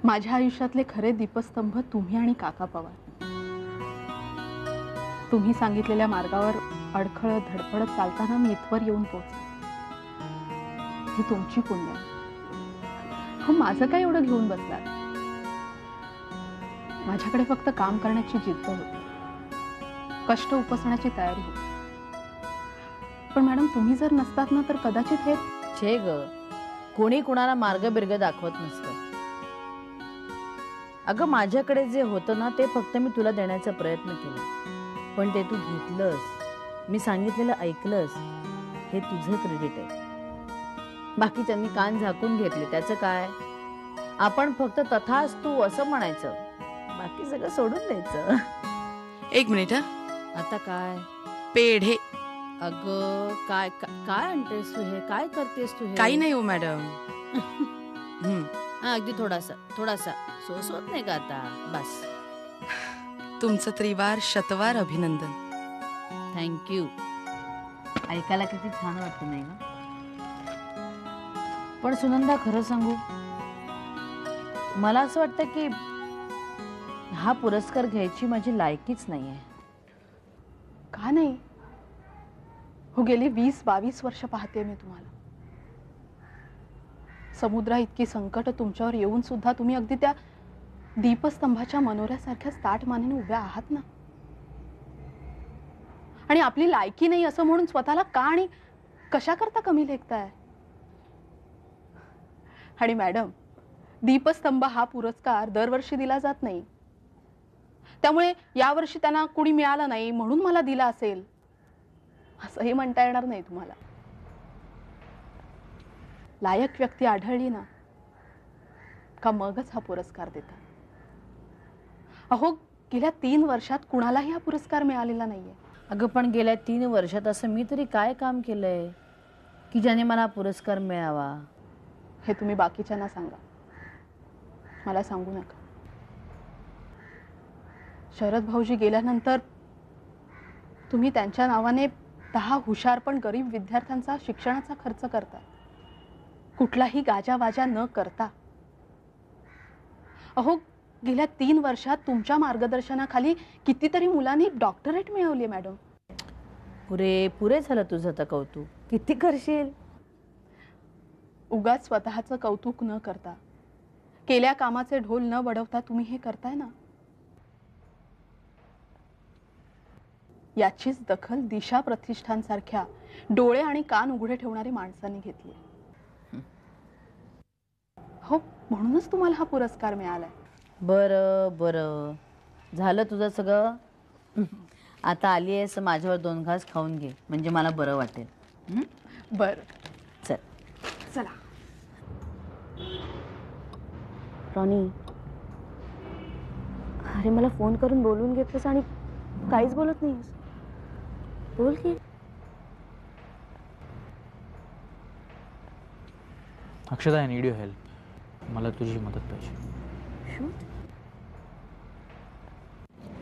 माझ्या आयुष्यातले खरे दीपस्तंभ तुम्ही आणि काका पवार. तुम्ही सांगितलेल्या मार्गावर अडखळत धडपडत चालताना मी इथवर येऊन पोहोचले. ही तुमची पुण्य आहे. हो, माझं काय एवढं घेऊन बसलात? माझ्याकडे फक्त काम करण्याची जिद्द होती, कष्ट उपसण्याची तयारी होती. पण मॅडम, तुम्ही जर नसतात ना तर कदाचित हे छे ग, कोणी कुणाला मार्ग बिर्ग दाखवत नसतं. अगं, माझ्याकडे जे होतं ना ते फक्त मी तुला देण्याचा प्रयत्न केला, पण ते तू घेतलंस, मी सांगितलेलं ऐकलंस, हे तुझं क्रेडिट आहे. बाकीच्यांनी कान झाकून घेतले, त्याचं काय? आपण फक्त तथास्तु असं म्हणायचं, बाकी सगळं सोडून द्यायचं. एक मिनिट. आता काय? पेढे. अगं, काय काय आणतेस तू? हे काय करतेस तू? हे काही नाही हो मॅडम. अगदी थोडासा थोडासा सोस होत नाही का आता? बस. तुमचं त्रिवार शतवार अभिनंदन. थँक्यू. ऐकायला किती छान वाटतं नाही का? पण सुनंदा, खरं सांगू, मला असं वाटतं की हा पुरस्कार घ्यायची माझी लायकीच नाहीये. का नाही हो? गेली 20-22 वर्ष पाहते मी तुम्हाला. समुद्रा इतकी संकट तुमच्यावर येऊन सुद्धा तुम्ही अगदी त्या दीपस्तंभाच्या मनोऱ्यासारख्याच ताठ मानेने उभ्या आहात ना. आणि आपली लायकी नाही असं म्हणून स्वतःला का आणि कशा करता कमी लेखताय? आणि मॅडम, दीपस्तंभ हा पुरस्कार दरवर्षी दिला जात नाही, त्यामुळे यावर्षी त्यांना कुणी मिळालं नाही म्हणून मला दिला असेल असंही म्हणता येणार नाही तुम्हाला. लायक व्यक्ती आढळली ना का मगच हा पुरस्कार देतात. अहो, गेल्या 3 वर्षात कुणालाही हा पुरस्कार मिळालेला नाहीये. अगं, पण गेल्या 3 वर्षात असं मी तरी काय काम केलंय की ज्याने मला पुरस्कार मिळावा? हे तुम्ही बाकीच्यांना सांगा, मला सांगू नका. शरद भाऊजी गेल्यानंतर तुम्ही त्यांच्या नावाने 10 हुशार पण गरीब विद्यार्थ्यांचा शिक्षणाचा खर्च करता, कुठलाही गाजावाजा न करता. अहो, गेल्या 3 वर्षात तुमच्या मार्गदर्शनाखाली कितीतरी मुलांनी डॉक्टरेट मिळवली मॅडम. पुरे झालं तुझं तर कौतुक. किती करशील? उगाच स्वतःचं कौतुक न करता, केल्या कामाचे ढोल न बडवता तुम्ही हे करताय ना, याचीच दखल दिशा प्रतिष्ठानसारख्या डोळे आणि कान उघडे ठेवणारी माणसांनी घेतली. हो, म्हणूनच तुम्हाला हा पुरस्कार मिळालाय. बरं बरं, झालं तुझं सगळं. आता आली आहेस, माझ्यावर 2 घास खाऊन घे, म्हणजे मला बरं वाटेल. बरं, चल. चला. रॉनी, अरे मला फोन करून बोलून घेतलंस आणि काहीच बोलत नाहीस. बोल की. अक्षता, आय नीड युअर हेल्प. मला तुझी मदत पाहिजे.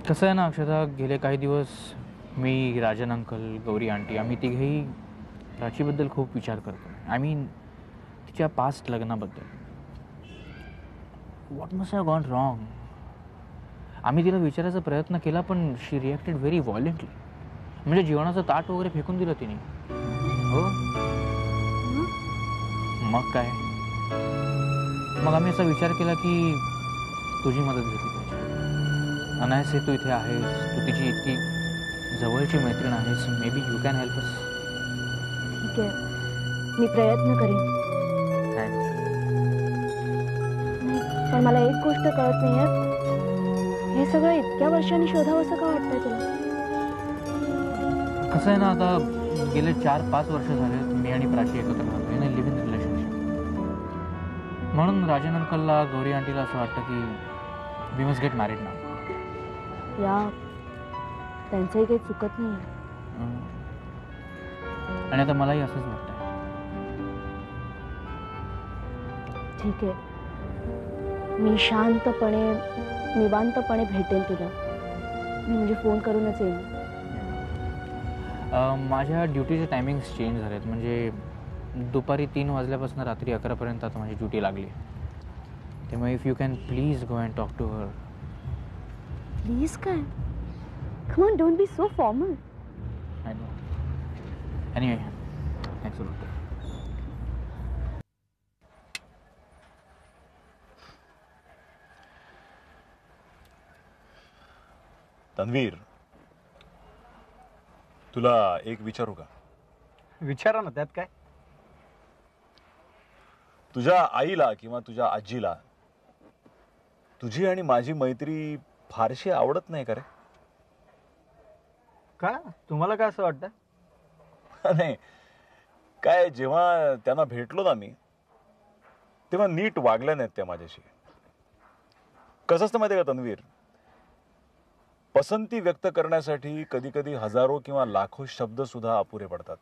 कसं आहे ना अक्षता, गेले काही दिवस मी, राजन अंकल, गौरी आंटी, आम्ही तिघेही प्राचीबद्दल खूप विचार करतो. आय मीन तिच्या पास्ट लग्नाबद्दल. What must have gone wrong? आम्ही तिला विचारायचा प्रयत्न केला, पण शी रिॲक्टेड व्हेरी व्हायलेंटली. म्हणजे जेवणाचं ताट वगैरे फेकून दिलं तिने. हो, मग काय. मग आम्ही असा विचार केला की तुझी मदत घेतली पाहिजे. अनायसे तू इथे आहेस, तू तिची इतकी जवळची मैत्रीण आहेस, may be you can help us. ठीक आहे, मी प्रयत्न करीन. थँक्स. पण मला एक गोष्ट कळत नाहीये, हे सगळं इतक्या वर्षांनी शोधावं असं का वाटतंय तुला? कसं आहे ना, आता गेले 4-5 वर्ष झाले मी आणि प्राची एकत्र राहतो in a live in relationship. म्हणून राजन अंकलला, गौरी आंटीला असं वाटतं की वी मस्ट गेट मॅरिड नाव. या, त्यांचंही काही चुकत नाही. आणि आता मलाही असंच वाटतंय. ठीक आहे, मी शांतपणे निवांतपणे भेटेन तुला. मी म्हणजे फोन करूनच येईन. माझ्या ड्युटीचे टायमिंग्स चेंज झालेत. म्हणजे दुपारी 3 वाजल्यापासून रात्री 11पर्यंत आता माझी ड्युटी लागली. तेव्हा if you can please go and talk to her. Please काय? Come on, don't be so formal. I know. Anyway, thanks a lot. Tanvir, तुला एक विचारू का? विचारा ना, त्यात काय. तुझ्या आईला किंवा तुझ्या आजीला तुझी आणि माझी मैत्री फारशी आवडत नाही का रे? का तुम्हाला काय असं वाटतं? नाही, काय जेव्हा त्यांना भेटलो ना मी, तेव्हा नीट वागल्या नाहीत त्या माझ्याशी. कसं असतं माहिती का तन्वीर, पसंती व्यक्त करण्यासाठी कधी कधी हजारो किंवा लाखो शब्द सुद्धा अपुरे पडतात.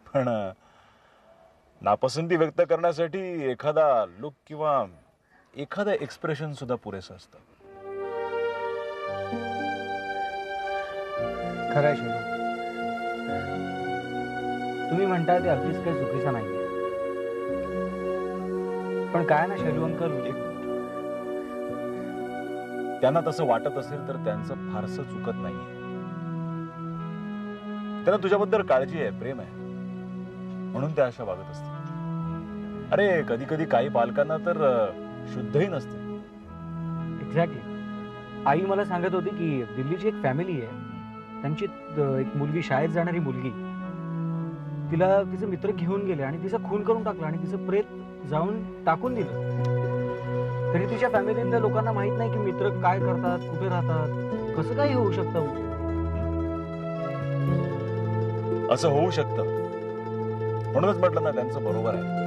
पण नापसंती व्यक्त करण्यासाठी एखादा लुक किंवा एखादा एक्सप्रेशन सुद्धा पुरेसं असतं. खरंय शैलू, तुम्ही म्हणताय ते अगदीच काही चुकीचं नाही. पण काय ना शैलू अंकल, त्यांना तसं वाटत असेल तर त्यांचं फारसं चुकत नाहीये. त्यांना तुझ्याबद्दल काळजी आहे, प्रेम आहे, म्हणून त्या अशा वागत असतील. अरे कधी कधी काही पालकांना तर शुद्धही नसते. एक्झॅक्टली. आई मला सांगत होती की दिल्लीची एक फॅमिली आहे, त्यांची एक मुलगी, शाळेत जाणारी मुलगी, तिला तिचे मित्र घेऊन गेले आणि तिचा खून करून टाकला आणि तिचं प्रेत जाऊन टाकून दिलं. तरी तिच्या फॅमिलीतल्या लोकांना माहित नाही की मित्र काय करतात, कुठे राहतात, कसं काय होऊ शकतं. असं होऊ शकतं, म्हणूनच म्हटलं ना त्यांचं बरोबर आहे.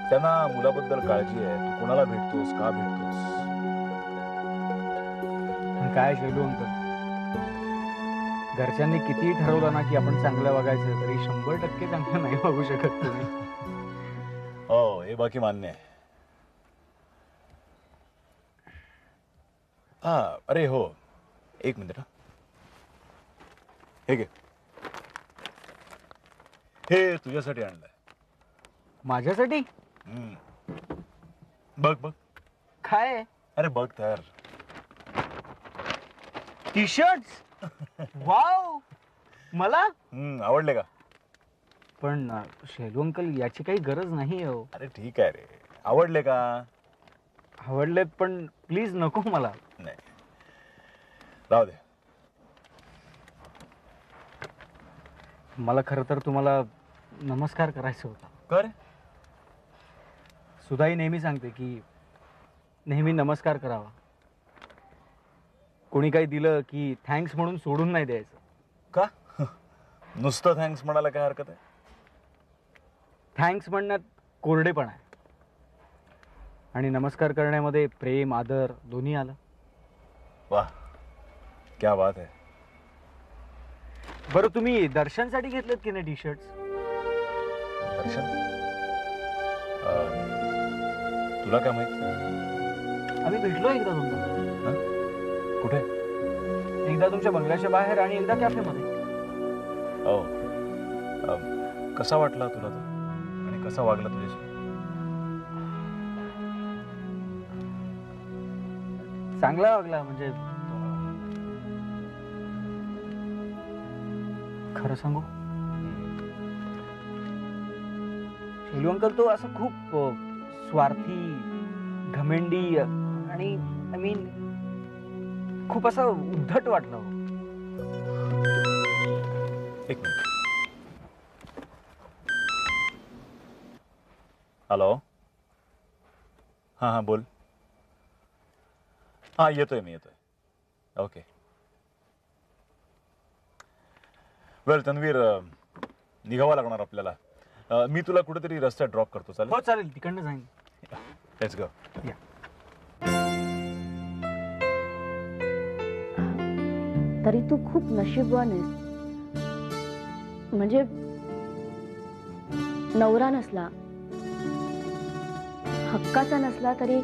त्यांना मुलाबद्दल काळजी आहे. तू कोणाला भेटतोस, का भेटतोस. काय शैलू अंकल, घरच्यांनी कितीही ठरवलं ना की आपण चांगलं वागायचं, तरी 100% चांगलं नाही वागू शकत तुम्ही. हो, हे बाकी मान्य आहे. हा, अरे हो, एक मिनिट. हे घे, हे तुझ्यासाठी आणलंय. माझ्यासाठी? बघ बघ. काय? अरे बघ तर. T shirts. वाव, मला आवडले का? पण शैलू अंकल, याची काही गरज नाही हो. अरे ठीक आहे रे, आवडले का? आवडलेत, पण प्लीज नको मला. नाही, राहू दे. मला खरं तर तुम्हाला नमस्कार करायचा होता. कर. सुधाई नेहमी सांगते की नेहमी नमस्कार करावा. कोणी काही दिलं की थँक्स म्हणून सोडून नाही द्यायचं. का? नुसतं थँक्स म्हणायला काय हरकत आहे? थँक्स म्हणण्यात कोरडेपणा आहे आणि नमस्कार करण्यामध्ये प्रेम, आदर दोन्ही आलं. वाह, क्या बात आहे. बरं, तुम्ही दर्शनसाठी घेतलेत की नाही टी शर्ट्स? दर्शन? तुला काय माहित? आम्ही भेटलो एकदा दोनदा. कुठे? एकदा तुमच्या बंगल्याच्या बाहेर आणि एकदा कॅफेमध्ये. हो. कसा वाटला तुला तो आणि कसा वागला तुझ्याशी? चांगला वागला. म्हणजे खरं सांगू शैलू अंकल, तो असं खूप स्वार्थी, घमेंडी आणि आय मीन खूप असं उद्धट वाटलं. एक मिनिट. हॅलो. हां हां, बोल. हां, येतोय मी, येतोय. ओके. वेल तन्वीर, निघावं लागणार आपल्याला. मी तुला कुठेतरी रस्त्यात ड्रॉप करतो, चालेल? हो चालेल, तिकडनं जाईन. Let's go. या. तरी तू खूप नशीबवान आहेस. म्हणजे नवरा नसला, हक्काचा नसला तरी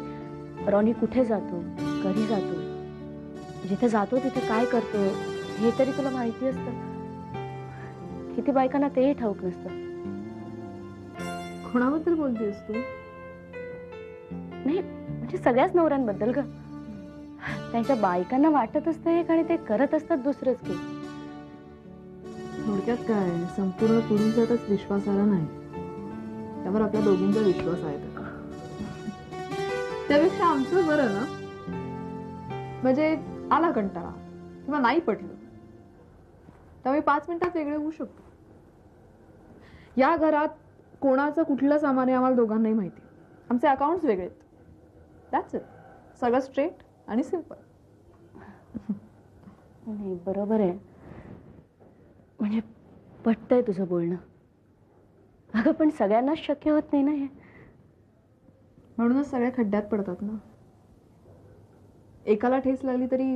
रॉनी कुठे जातो, कधी जातो, जिथे जातो तिथे काय करतो हे तरी तुला माहिती असतं. किती बायकांना तेही ठाऊक नसतं. कोणाबद्दल बोलतेस तू? नाही म्हणजे सगळ्याच नवऱ्यांबद्दल ग. त्यांच्या बायकांना वाटत असतं एक आणि ते करत असतात दुसरंच की. थोडक्यात काय, संपूर्ण पुरुषातच विश्वासाला नाही, त्यावर आपल्या दोघींचा विश्वास आहे तर. त्यापेक्षा आमचं बरं ना, म्हणजे आला कंटाळा किंवा नाही पटलं त्यामुळे 5 मिनिटात वेगळे होऊ शकतो. या घरात कोणाचं कुठलं सामान आहे आम्हाला दोघांनाही माहिती. आमचे अकाउंट्स वेगळे आहेत. That's it. सगळं स्ट्रेट आणि सिम्पल. नाही बरोबर आहे, म्हणजे पटतंय तुझं बोलणं. अगं पण सगळ्यांनाच शक्य होत नाही ना हे. म्हणूनच सगळे खड्ड्यात पडतात ना. एकाला ठेस लागली तरी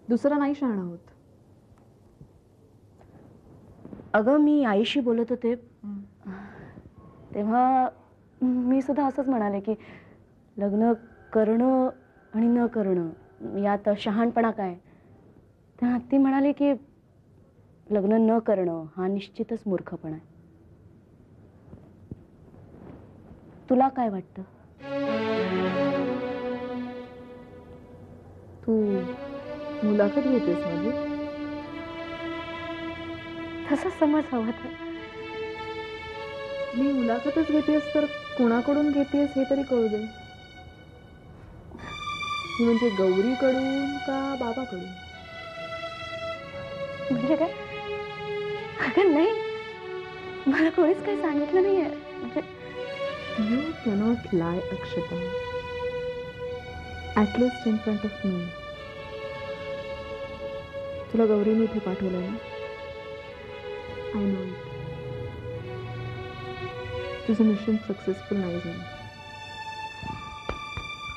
दुसरा नाही शहाणा होत. अगं मी आईशी बोलत होते तेव्हा मी सुद्धा असंच म्हणाले की लग्न करणं आणि न करणं यात शहाणपणा काय. तेव्हा ती म्हणाली की लग्न न करणं हा निश्चितच मूर्खपणा आहे. तुला काय वाटतं? तू मुलाखत घेतेस माझी? तसा समज हवा तर. मी मुलाखतच घेतेस तर कोणाकडून घेतेस हे तरी कळू दे. म्हणजे गौरीकडून का बाबाकडून? म्हणजे काय? अगं नाही, मला कोणीच काही सांगितलं नाहीये. म्हणजे you cannot lie Akshata, at least in front of me. तुला गौरीने इथे पाठवलंय ना? I know it. तुझं मिशन सक्सेसफुल नाही झालं.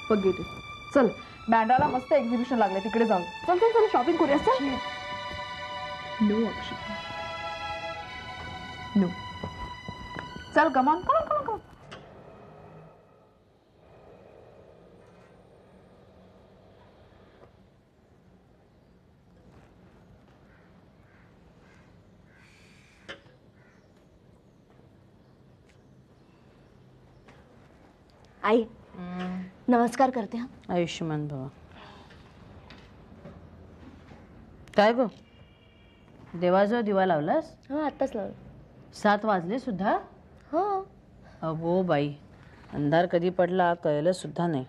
Forget it. चल, बँड्राला मस्त एक्झिबिशन लागले, तिकडे जाऊ. चल चल चल शॉपिंग करूया. चल. No Akshata, no. चल come on, come on, come on. आई नमस्कार करते. हा आयुष्यमान भवा. काय गो, देवाजवळ दिवा लावलास? हो आत्ताच लावलं. 7 वाजले सुद्धा? हो. अगो बाई, अंधार कधी पडला कळलं सुद्धा नाही.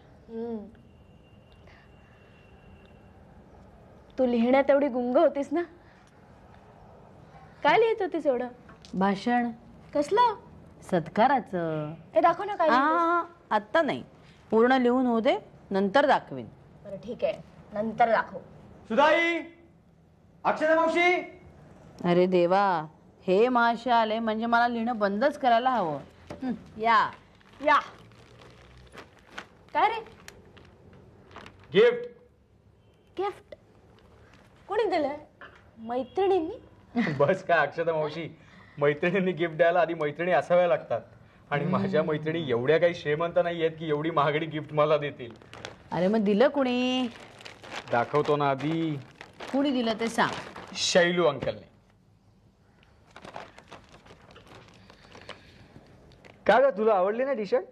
तू लिहिण्यात एवढी गुंग होतीस ना? काय लिहित होतीस एवढं? भाषण. कसलं? सत्काराचं. हे दाखव ना काय लिहितेस. आत्ता नाही, पूर्ण लिहून होऊ दे, नंतर दाखवीन. बरं ठीक आहे, नंतर दाखव. सुधाई, अक्षता मावशी. अरे देवा, हे महाशय आले म्हणजे मला लिहिणं बंदच करायला हवं. या या. काय रे? गिफ्ट. गिफ्ट कोणी दिलंय? मैत्रिणींनी? बस काय अक्षता मावशी, मैत्रिणींनी गिफ्ट द्यायला आधी मैत्रिणी असाव्या लागतात. आणि माझ्या मैत्रिणी एवढ्या काही श्रीमंत नाही आहेत की एवढी महागडी गिफ्ट मला देतील. अरे मग दिलं कुणी? दाखवतो ना आधी. कुणी दिलं ते सांग. शैलू अंकलने. का ग, तुला आवडली ना टी शर्ट?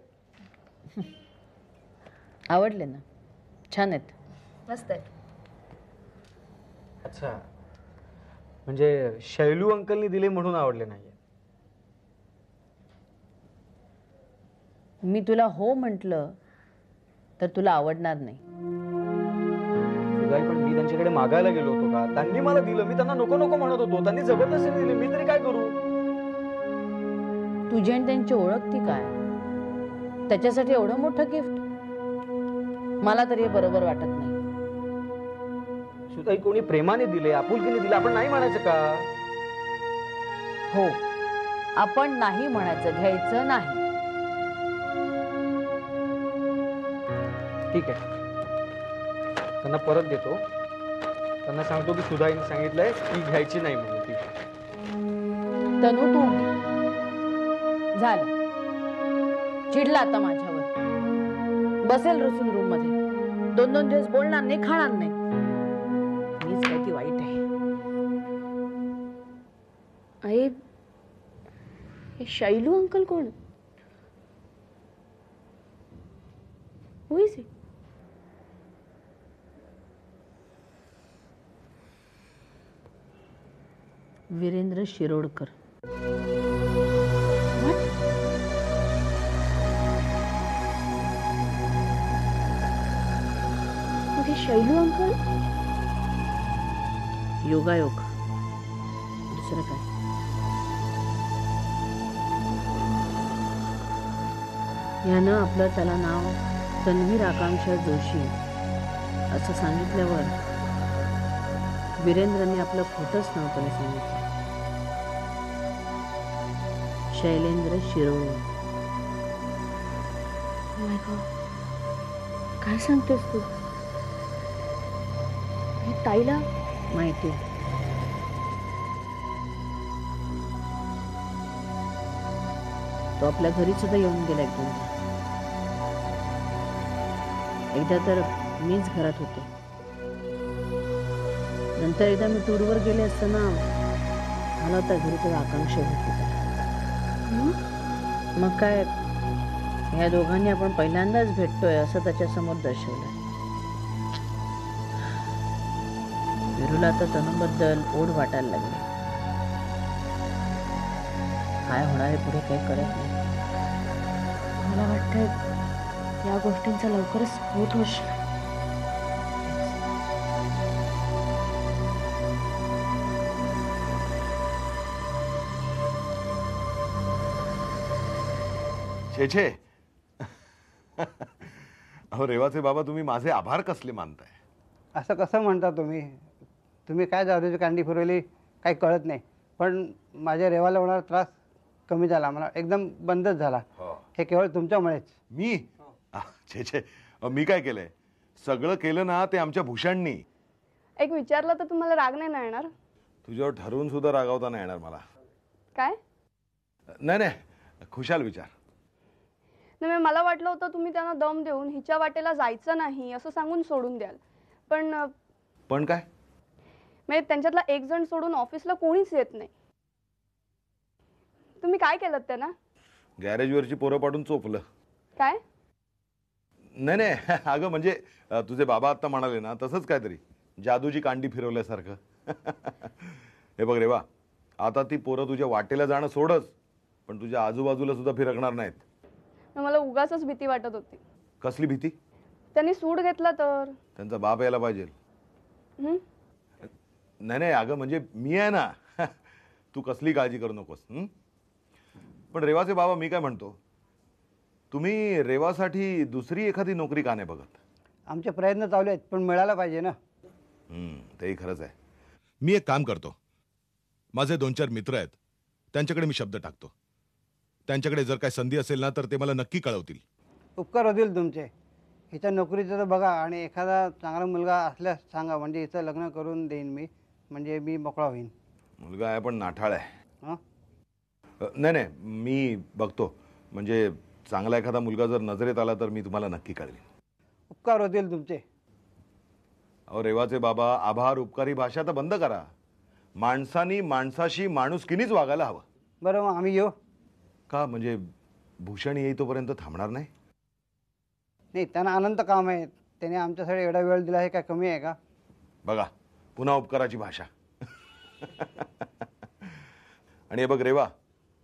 आवडले ना, छान आहेत. मस्त आहे. अच्छा, म्हणजे शैलू अंकलनी दिले म्हणून आवडले नाहीये. मी तुला हो म्हटलं तर तुला आवडणार नाही. सुधाई, पण मी त्यांच्याकडे मागायला गेलो होतो का? त्यांनी मला दिलं, मी त्यांना नको नको म्हणत होतो, त्यांनी जबरदस्तीने दिले, मी तरी काय करू? तुझी आणि त्यांची ओळख ती काय, त्याच्यासाठी एवढं मोठं गिफ्ट? मला तरी हे बरोबर वाटत नाही. सुधाई, कोणी प्रेमाने दिले, आपुलकीने दिले, आपण नाही म्हणायचं का? हो, आपण नाही म्हणायचं, घ्यायचं नाही. ठीक आहे, त्यांना परत देतो. त्यांना सांगतो की सुधाईने सांगितलंय की घ्यायची नाही म्हणून ती. तनू, तू झालं, चिडला आता माझ्यावर. बसेल रुसून रूम मध्ये, 2-2 दिवस बोलणार नाही, खाणार नाही. मीच काय ती वाईट आहे. आई, हे शैलू अंकल कोण? Who is he? Virendra Shirodkar. Okay, Shailu uncle. योगायोग, दुसरं काय. यानं आपलं त्याला नाव तन्वीर आकांक्षा जोशी असं सांगितल्यावर वीरेंद्रने आपलं खोटंच नाव त्याला सांगितलं. शैलेंद्र शिरोळे. माय गॉड, काय सांगतेस तू? हे ताईला माहिती. तो आपल्या घरी सुद्धा येऊन गेला एक दोनदा. एकदा तर मीच घरात होते. नंतर एकदा मी टूरवर गेले असताना मला होता घरी तेव्हा आकांक्षा भेटली त्याला. मग काय, या दोघांनी आपण पहिल्यांदाच भेटतोय असं त्याच्यासमोर दर्शवलं. विरूला तर तनुबद्दल ओढ वाटायला लागली. काय होणार आहे पुढे काही कळत नाही. मला वाटतं या गोष्टींचा लवकरच स्फोट होईल. छे छे. अहो रेवाचे बाबा, तुम्ही माझे आभार कसले मानताय? असं कसं म्हणता तुम्ही? तुम्ही काय जादूची कांडी फिरवली काही कळत नाही. पण माझ्या रेवाला होणारा त्रास कमी झाला, मला एकदम बंदच झाला. हे केवळ तुमच्यामुळेच. मी छे छे, मी काय केलंय? सगळं केलं ना ते आमच्या भूषणनी. एक विचारलं तर तुम्हाला राग नाही ना येणार? तुझ्यावर ठरवून सुद्धा रागावता नाही येणार मला. काय नाही नाही, खुशाल विचार. नाही, मला वाटलं होतं तुम्ही त्यांना दम देऊन हिच्या वाटेला जायचं नाही असं सांगून सोडून द्याल. पण काय म्हणजे त्यांच्यातला एक जण सोडून ऑफिसला कोणीच येत नाही. तुम्ही काय केलं त्यांना? गॅरेजवरची पोरं पाडून चोपलं. काय? नाही नाही, अगं म्हणजे तुझे बाबा आता म्हणाले ना तसंच काहीतरी, जादूची कांडी फिरवल्यासारखं. हे बघ रेवा, आता ती पोरं तुझ्या वाटेला जाणं सोडच, पण तुझ्या आजूबाजूला सुद्धा फिरकणार नाहीत. मला उगाचच भीती वाटत होती. कसली भीती? त्यांनी सूट घेतला तर? त्यांचा बाप यायला पाहिजे. नाही नाही अगं, म्हणजे मी आहे ना. तू कसली काळजी करू नकोस. पण रेवाचे बाबा, मी काय म्हणतो, तुम्ही रेवासाठी दुसरी एखादी नोकरी का नाही बघत? आमचे प्रयत्न चालू आहेत, पण मिळायला पाहिजे ना. तेही खरंच आहे. मी एक काम करतो, माझे 2-4 मित्र आहेत, त्यांच्याकडे मी शब्द टाकतो. त्यांच्याकडे जर काही संधी असेल ना तर ते मला नक्की कळवतील. उपकार होतील तुमचे. हिच्या नोकरीचं तर बघा, आणि एखादा चांगला मुलगा असल्यास सांगा, म्हणजे हिचं लग्न करून देईन मी, म्हणजे मी मोकळा होईन. मुलगा आहे पण नाठाळ आहे. नाही नाही, मी बघतो. म्हणजे चांगला एखादा मुलगा जर नजरेत आला तर मी तुम्हाला नक्की कळवेन. उपकार होतील तुमचे. अहो रेवाचे बाबा, आभार उपकारी भाषा तर बंद करा. माणसानी माणसाशी माणुसकीनीच वागायला हवं. बरं, मग आम्ही येऊ का? म्हणजे भूषण येईतोपर्यंत थांबणार नाही? नाही, त्यांना अनंत काम आहे. त्याने आमच्यासाठी एवढा वेळ दिला, हे काय कमी आहे का? बघा, पुन्हा उपकाराची भाषा. आणि हे बघ रेवा,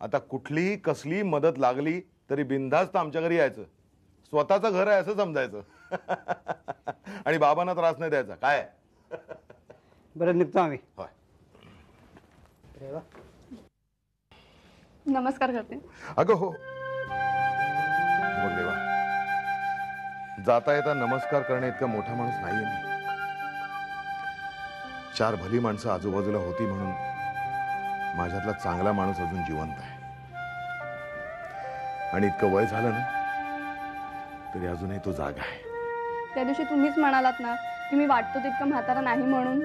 आता कुठली कसली मदत लागली तरी बिनधास्त आमच्या घरी यायचं. स्वतःचं घर आहे असं समजायचं. आणि बाबांना त्रास नाही द्यायचा. काय? बरं, निघतो आम्ही. होय. रेवा, नमस्कार करते. अगं हो, बघ रेवा, जाता येता नमस्कार करणे इतका मोठा माणूस नाहीये मी. 4 भली माणसं आजूबाजूला होती म्हणून माझ्यातला चांगला माणूस अजून जिवंत आहे. आणि इतकं वय झालं ना तरी अजूनही तो जागा आहे. त्या दिवशी तुम्हीच म्हणालात ना की मी वाटतो तितकं म्हातारा नाही म्हणून.